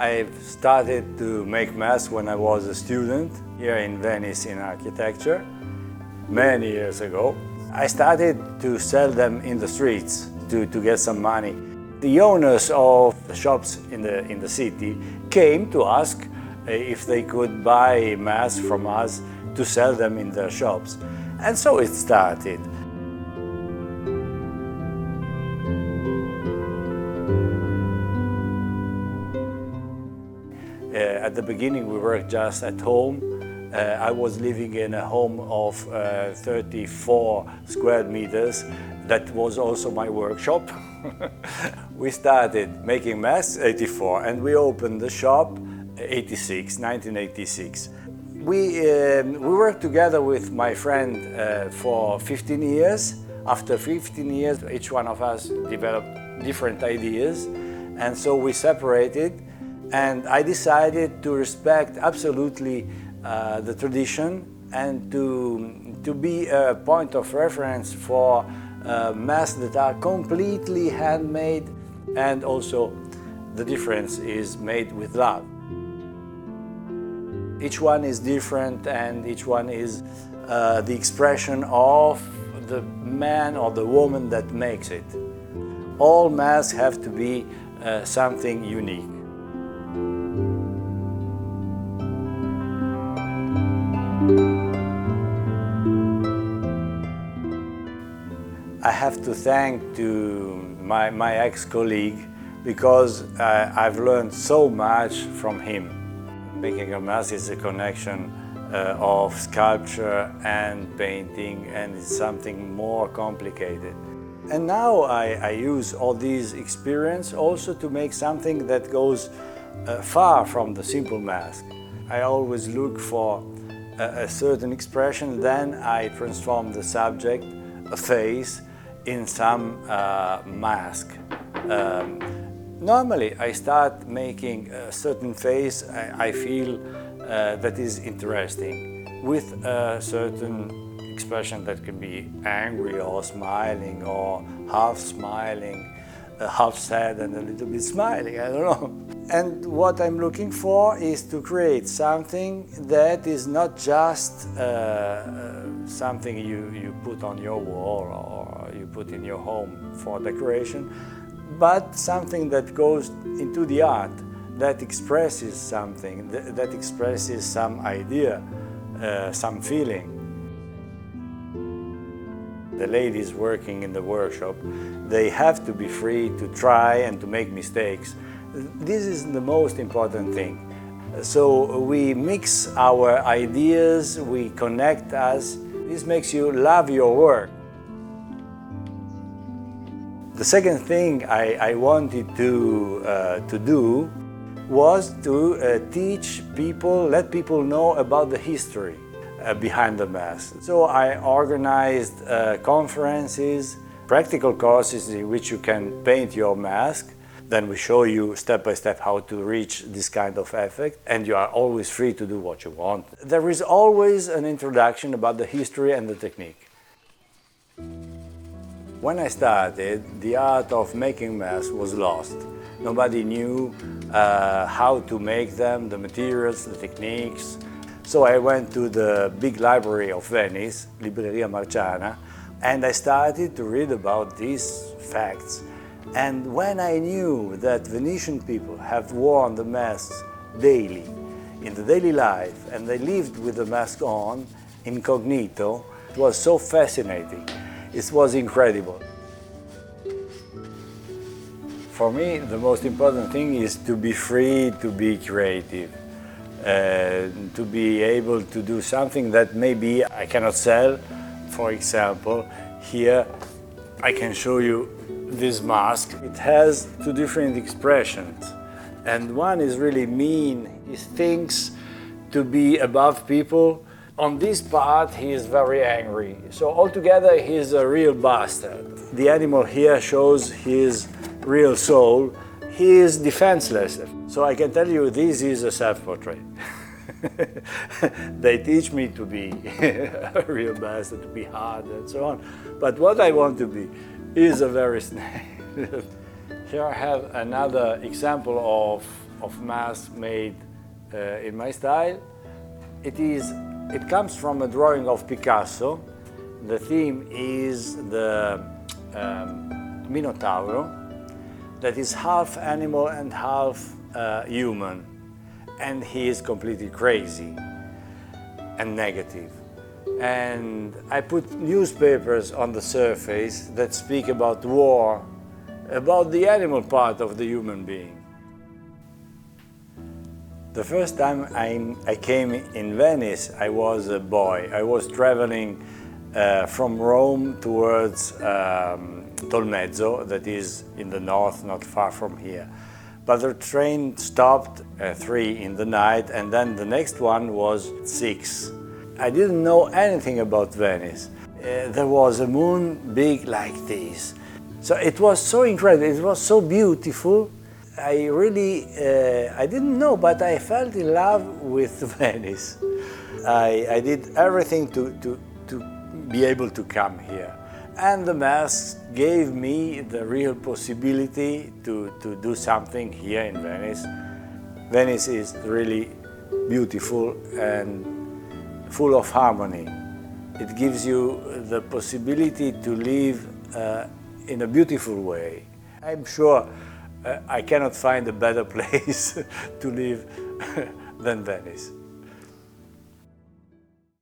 I started to make masks when I was a student here in Venice in architecture, many years ago. I started to sell them in the streets to get some money. The owners of the shops in the city came to ask if they could buy masks from us to sell them in their shops. And so it started. At the beginning we worked just at home. I was living in a home of 34 square meters. That was also my workshop. We started making masks 84 and we opened the shop 1986. We worked together with my friend for 15 years. After 15 years, each one of us developed different ideas, and so we separated. And I decided to respect absolutely the tradition and to be a point of reference for masks that are completely handmade, and also the difference is made with love. Each one is different and each one is the expression of the man or the woman that makes it. All masks have to be something unique. I have to thank to my ex-colleague because I've learned so much from him. Making a mask is a connection of sculpture and painting, and it's something more complicated. And now I use all these experience also to make something that goes far from the simple mask. I always look for a certain expression, then I transform the subject, a face, in some mask. Normally I start making a certain face I feel that is interesting, with a certain expression that can be angry or smiling or half smiling, half sad and a little bit smiling, I don't know. And what I'm looking for is to create something that is not just something you put on your wall or you put in your home for decoration, but something that goes into the art, that expresses something, that expresses some idea, some feeling. The ladies working in the workshop, they have to be free to try and to make mistakes. This is the most important thing. So we mix our ideas, we connect us. This makes you love your work. The second thing I wanted to do was to teach people, let people know about the history behind the mask. So I organized conferences, practical courses in which you can paint your mask. Then we show you step by step how to reach this kind of effect, and you are always free to do what you want. There is always an introduction about the history and the technique. When I started, the art of making masks was lost. Nobody knew how to make them, the materials, the techniques. So I went to the big library of Venice, Libreria Marciana, and I started to read about these facts. And when I knew that Venetian people have worn the masks daily, in the daily life, and they lived with the mask on, incognito, it was so fascinating. It was incredible. For me, the most important thing is to be free, to be creative, to be able to do something that maybe I cannot sell. For example, here I can show you this mask. It has two different expressions, and one is really mean. He thinks to be above people. On this part he is very angry, so altogether he is a real bastard. The animal here shows his real soul. He is defenseless. So I can tell you this is a self-portrait. They teach me to be a real bastard, to be hard and so on, but what I want to be is a very snail. Here I have another example of of masks made in my style. It comes from a drawing of Picasso. The theme is the Minotauro, that is half animal and half human, and he is completely crazy and negative. And I put newspapers on the surface that speak about war, about the animal part of the human being. The first time I came in Venice, I was a boy. I was traveling from Rome towards Tolmezzo, that is in the north, not far from here. But the train stopped at 3 in the night, and then the next one was 6. I didn't know anything about Venice. There was a moon big like this. So it was so incredible, it was so beautiful. I didn't know, but I fell in love with Venice. I did everything to be able to come here. And the masks gave me the real possibility to do something here in Venice. Venice is really beautiful and full of harmony. It gives you the possibility to live in a beautiful way. I'm sure I cannot find a better place to live than Venice.